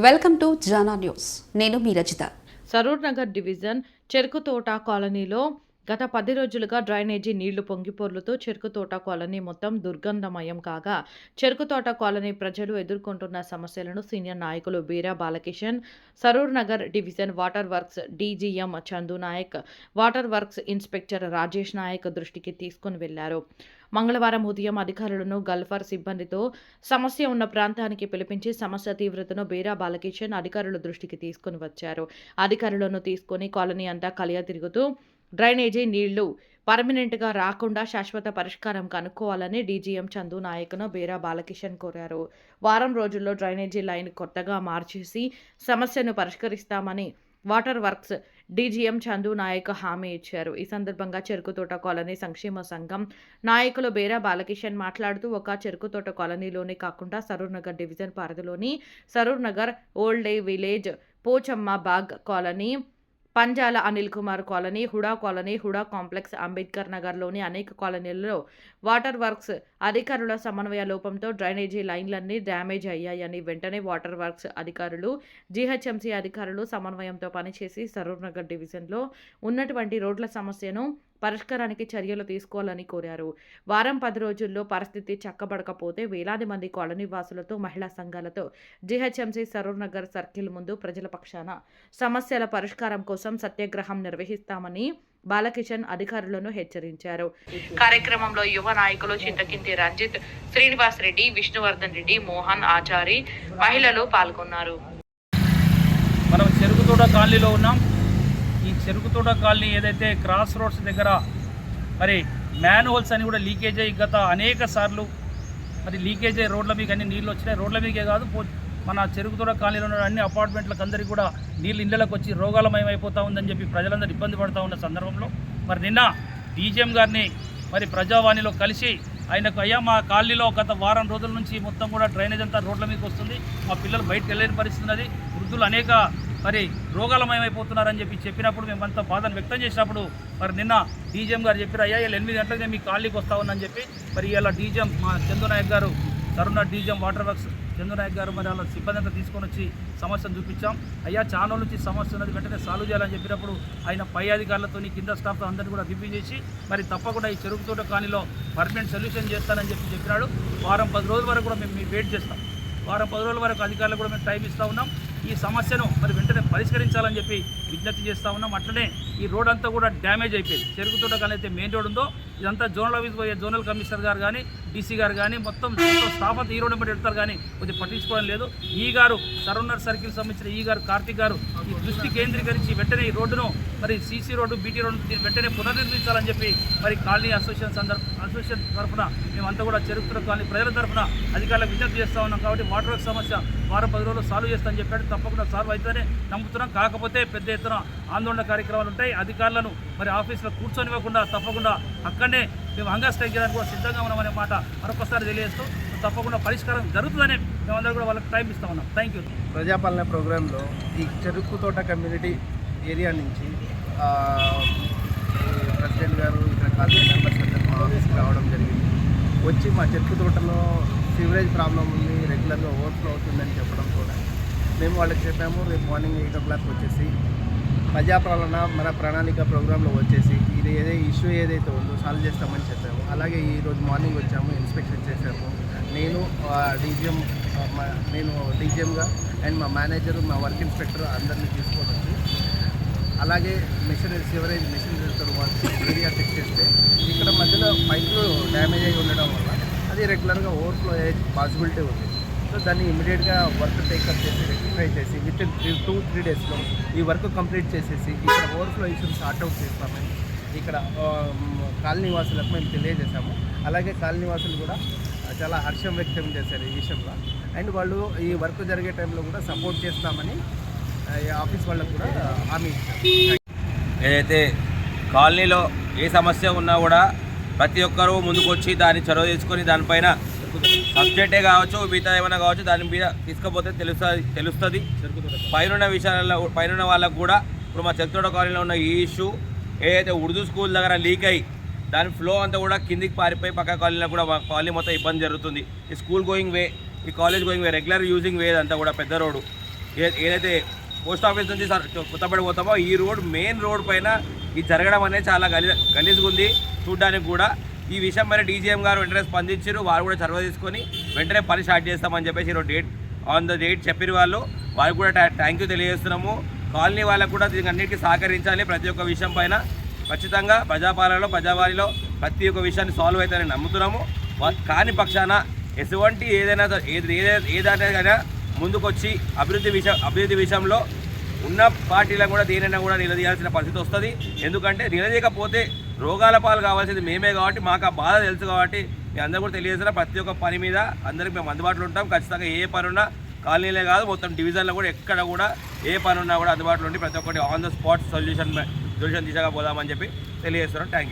Welcome to Jana news. నేను మీ Rajitha. Saroor Nagar division చెరుకుతోట కాలనీలో గత 10 రోజులుగా డ్రైనేజీ నీళ్లు పొంగిపొర్లుతూ చెరుకుతోట కాలనీ మొత్తం దుర్గంధమయం కాగా చెరుకుతోట కాలనీ ప్రజలు ఎదుర్కొంటున్న సమస్యలను సీనియర్ నాయకులు Beera Balakishan, Saroor Nagar division water works DGM Chandu Naik, water works inspector Rajesh Naik దృష్టికి తీసుకుని వెళ్లారు. మంగళవారం ఉదయం అధికారులను గల్ఫర్ సిబ్బందితో సమస్య ఉన్న ప్రాంతానికి పిలిపించి సమస్య తీవ్రతను బీరా బాలకిషన్ అధికారుల దృష్టికి తీసుకుని వచ్చారు. అధికారులను తీసుకుని కాలనీ అంతా కలియ తిరుగుతూ డ్రైనేజీ నీళ్లు పర్మనెంట్గా రాకుండా శాశ్వత పరిష్కారం కనుక్కోవాలని డీజీఎం చందు నాయక్ను బీరా బాలకిషన్ కోరారు. వారం రోజుల్లో డ్రైనేజీ లైన్ కొత్తగా మార్చేసి సమస్యను పరిష్కరిస్తామని water works DGM Chandu Nayak హామీ ఇచ్చారు. ఈ సందర్భంగా చెరుకుతోట కాలనీ సంక్షేమ సంఘం నాయకులు బీరా బాలకిషన్ మాట్లాడుతూ ఒక చెరుకుతోట కాలనీలోనే కాకుండా సరూర్ నగర్ డివిజన్ పరిధిలోని Saroor Nagar old village, Pochamma Bagh colony, Panjala Anil Kumar colony, HUDA colony, HUDA complex, Ambedkar నగర్లోని అనేక కాలనీలలో వాటర్ వర్క్స్ అధికారుల సమన్వయ లోపంతో డ్రైనేజీ లైన్లన్నీ డ్యామేజ్ అయ్యాయని వెంటనే వాటర్ వర్క్స్ అధికారులు, జీహెచ్ఎంసీ అధికారులు సమన్వయంతో పనిచేసి సరూర్ నగర్ డివిజన్లో ఉన్నటువంటి రోడ్ల సమస్యను పరిష్కారానికి చర్యలు తీసుకోవాలని కోరారు. వారం 10 రోజుల్లో పరిస్థితి చక్కబడకపోతే వేలాది మంది కాలనీ వాసులతో, మహిళా సంఘాలతో జీహెచ్ఎంసీ సరూర్ నగర్ సర్కిల్ ముందు ప్రజల పక్షాన సమస్యల పరిష్కారం కోసం సత్యాగ్రహం నిర్వహిస్తామని బాలకిషన్ అధికారులను హెచ్చరించారు. కార్యక్రమంలో యువ నాయకులు చింతకింతి రంజిత్, శ్రీనివాస్ రెడ్డి, విష్ణువర్ధన్ రెడ్డి, మోహన్ ఆచారి, మహిళలు పాల్గొన్నారు. మనం చెరుకుతోట కాలనీలో ఉన్నాం. ఈ చెరుకుతోట కాలనీ ఏదైతే క్రాస్ రోడ్స్ దగ్గర మరి మ్యాన్ హోల్స్ అని కూడా లీకేజ్ అయ్యి గత అనేక సార్లు మరి లీకేజ్ అయ్యి రోడ్ల మీకు అన్ని నీళ్ళు వచ్చినాయి. రోడ్ల మీకే కాదు, మన చెరుకుతోట కాలనీలో ఉన్న అన్ని అపార్ట్మెంట్లకు అందరికీ కూడా నీళ్ళు ఇళ్ళకి వచ్చి రోగాలమయమైపోతూ ఉందని చెప్పి ప్రజలందరూ ఇబ్బంది పడుతూ ఉన్న సందర్భంలో మరి నిన్న డీజీఎం గారిని మరి ప్రజావాణిలో కలిసి ఆయనకు, అయ్యా మా కాలనీలో గత వారం రోజుల నుంచి మొత్తం కూడా డ్రైనేజ్ అంతా రోడ్ల మీదకి వస్తుంది, మా పిల్లలు బయటకు వెళ్ళలేని పరిస్థితి ఉన్నది, వృద్ధులు అనేక మరి రోగాలమయమైపోతున్నారని చెప్పినప్పుడు మేమంతా బాధను వ్యక్తం చేసినప్పుడు మరి నిన్న డీజీఎం గారు చెప్పారు, అయ్యా ఇలా 8 గంటలకు నేను మీ కాలనీకి వస్తా ఉన్నానని చెప్పి మరి ఇలా డీజీఎం మా చందు నాయక్ గారు, Saroor DGM water works Chandu Nayak గారు మరి వాళ్ళ సిబ్బంది అంతా తీసుకొని వచ్చి సమస్యను చూపించాం. అయ్యా చాలా నుంచి సమస్య ఉన్నది, వెంటనే సాల్వ్ చేయాలని చెప్పినప్పుడు ఆయన పై అధికారులతో కింద స్టాఫ్తో అందరినీ కూడా రివ్యూ చేసి మరి తప్పకుండా ఈ చెరుకుతోట కాలనీలో పర్మనెంట్ సొల్యూషన్ చేస్తానని చెప్పినాడు. వారం 10 రోజుల వరకు కూడా మేము వెయిట్ చేస్తాం. వారం 10 రోజుల వరకు అధికారులకు కూడా మేము టైం ఇస్తూ ఉన్నాం. ఈ సమస్యను మరి వెంటనే పరిష్కరించాలని చెప్పి విజ్ఞప్తి చేస్తూ ఉన్నాం. అట్లనే ఈ రోడ్ అంతా కూడా డ్యామేజ్ అయిపోయింది. చెరుకుతోట కానీ అయితే మెయిన్ రోడ్ ఉందో ఇదంతా జోనల్ ఆఫీస్ పోయే జోనల్ కమిషనర్ గారు కానీ, డీసీ గారు కానీ మొత్తం స్టాఫ్ అంతా ఈ రోడ్ బట్టి పెడతారు కానీ కొద్దిగా పట్టించుకోవడం లేదు. ఈ గారు సరూర్ సర్కిల్ సంబంధించిన ఈ గారు కార్తిక్ గారు ఈ దృష్టి కేంద్రీకరించి వెంటనే ఈ రోడ్డును మరి సీసీ రోడ్డు, బీటీ రోడ్డు వెంటనే పునర్నిర్మించాలని చెప్పి మరి కాలనీ అసోసియేషన్ తరఫున మేమంతా కూడా చెరుకుతోట కాలనీ ప్రజల తరఫున అధికారులకు విజ్ఞప్తి చేస్తూ ఉన్నాం. కాబట్టి వాటర్ వర్క్ సమస్య వారం 10 రోజులు సాల్వ్ చేస్తామని చెప్పాడు. తప్పకుండా సాల్వ్ అవుతుందని నమ్ముతున్నాం. కాకపోతే పెద్ద ఎత్తున ఆందోళన కార్యక్రమాలు ఉంటాయి. అధికారులను మరి ఆఫీసులో కూర్చొనివ్వకుండా తప్పకుండా అక్కడనే మేము హంగర్ స్ట్రైక్ చేయడానికి కూడా సిద్ధంగా ఉన్నామనే మాట మరొకసారి తెలియజేస్తూ తప్పకుండా పరిష్కారం జరుగుతుందని మేమందరూ కూడా వాళ్ళకి టైం ఇస్తా ఉన్నాం. Thank you. ప్రజాపాలన ప్రోగ్రాంలో ఈ చెరుకుతోట కమ్యూనిటీ ఏరియా నుంచి ప్రెసిడెంట్ గారు ఇక్కడ కాలనీ మెంబర్స్ అందరూ మా ఆఫీస్కి రావడం జరిగింది. వచ్చి మా చెరుకుతోటలో సివరేజ్ ప్రాబ్లం ఉంది, రెగ్యులర్గా ఓవర్ఫ్లో అవుతుందని చెప్పడం కూడా మేము వాళ్ళకి చెప్పాము. రేపు మార్నింగ్ 8 o'clock వచ్చేసి ప్రజాపాలన మన ప్రణాళిక ప్రోగ్రాంలో వచ్చేసి ఇది ఇష్యూ ఏదైతే ఉందో సాల్వ్ చేస్తామని చెప్పాము. అలాగే ఈరోజు మార్నింగ్ వచ్చాము, ఇన్స్పెక్షన్ చేశాము. నేను డీజీఎంగా అండ్ మా మేనేజరు, మా వర్క్ ఇన్స్పెక్టర్ అందరినీ తీసుకొని వచ్చి అలాగే సివరేజ్ మిషనరీతో ఏరియా చెక్ చేస్తే ఇక్కడ మధ్యలో పైపులు డ్యామేజ్ అయి ఉండడం వల్ల అది రెగ్యులర్గా ఓవర్ఫ్లో అయ్యే పాసిబిలిటీ ఉంది. సో దాన్ని ఇమీడియట్గా వర్క్ టేకప్ చేసి రెక్టిఫై చేసి విత్ ఇన్ 2-3 daysలో ఈ వర్క్ కంప్లీట్ చేసేసి ఇక్కడ ఓవర్ఫ్లో ఇష్యూని సార్ట్అవుట్ చేస్తామని ఇక్కడ కాలనీ వాసులకు మేము తెలియజేశాము. అలాగే కాలనీ వాసులు కూడా చాలా హర్షం వ్యక్తం చేశారు ఈ విషయంలో. అండ్ వాళ్ళు ఈ వర్క్ జరిగే టైంలో కూడా సపోర్ట్ చేస్తామని ఆఫీస్ వాళ్ళకు కూడా హామీ ఇచ్చారు. ఏదైతే కాలనీలో ఏ సమస్య ఉన్నా కూడా ప్రతి ఒక్కరూ ముందుకొచ్చి దాన్ని చొరవ తీసుకొని దానిపైన సబ్జెక్టే కావచ్చు, మిగతా ఏమైనా కావచ్చు, దాని మీద తీసుకపోతే తెలుస్తుంది. పైన వాళ్ళకు కూడా ఇప్పుడు మా చెరుకుతోట కాలనీలో ఉన్న ఈ ఇష్యూ ఏదైతే ఉర్దూ స్కూల్ దగ్గర లీక్ అయ్యి దాని ఫ్లో అంతా కూడా కిందికి పారిపోయి పక్క కాలనీలో కూడా మా కాలనీ మొత్తం ఇబ్బంది జరుగుతుంది. ఈ స్కూల్ గోయింగ్ వే, ఈ కాలేజ్ గోయింగ్ వే, రెగ్యులర్ యూజింగ్ వే అంతా కూడా పెద్ద రోడ్డు ఏదైతే పోస్ట్ ఆఫీస్ నుంచి కొత్తపేట పోతామో ఈ రోడ్ మెయిన్ రోడ్ పైన ఇది జరగడం అనేది చాలా గలీజ్గా ఉంది చూడడానికి కూడా. ఈ విషయం మీద డీజీఎం గారు వెంటనే స్పందించారు, వారు కూడా చొరవ తీసుకొని వెంటనే పని స్టార్ట్ చేస్తామని చెప్పేసి ఈరోజు ఆన్ ద డేట్ చెప్పిన వారికి కూడా థ్యాంక్ యూ తెలియజేస్తున్నాము. కాలనీ వాళ్ళకు కూడా దీనికి అన్నిటికీ సహకరించాలి. ప్రతి ఒక్క విషయం పైన ఖచ్చితంగా ప్రజాపాలనలో ప్రజావారిలో ప్రతి ఒక్క విషయాన్ని సాల్వ్ అవుతాయని నమ్ముతున్నాము. కాని పక్షాన ఎటువంటి ఏదైనా ముందుకొచ్చి అభివృద్ధి విషయంలో ఉన్న పార్టీలను కూడా దేనైనా కూడా నిలదీయాల్సిన పరిస్థితి వస్తుంది. ఎందుకంటే నిలదీయకపోతే రోగాల పాలు కావాల్సింది మేమే కాబట్టి మాకు ఆ బాధ తెలుసు కాబట్టి మీ అందరూ కూడా తెలియజేసిన ప్రతి ఒక్క పని మీద అందరికి మేము అందుబాటులో ఉంటాం. ఖచ్చితంగా ఏ పని ఉన్నా కాలనీలే కాదు మొత్తం డివిజన్లో కూడా ఎక్కడ కూడా ఏ పని ఉన్నా కూడా అందుబాటులో ఉండి ప్రతి ఒక్కటి ఆన్ ద స్పాట్ సొల్యూషన్ దిశగా పోదామని చెప్పి తెలియజేస్తున్నాం. Thank you.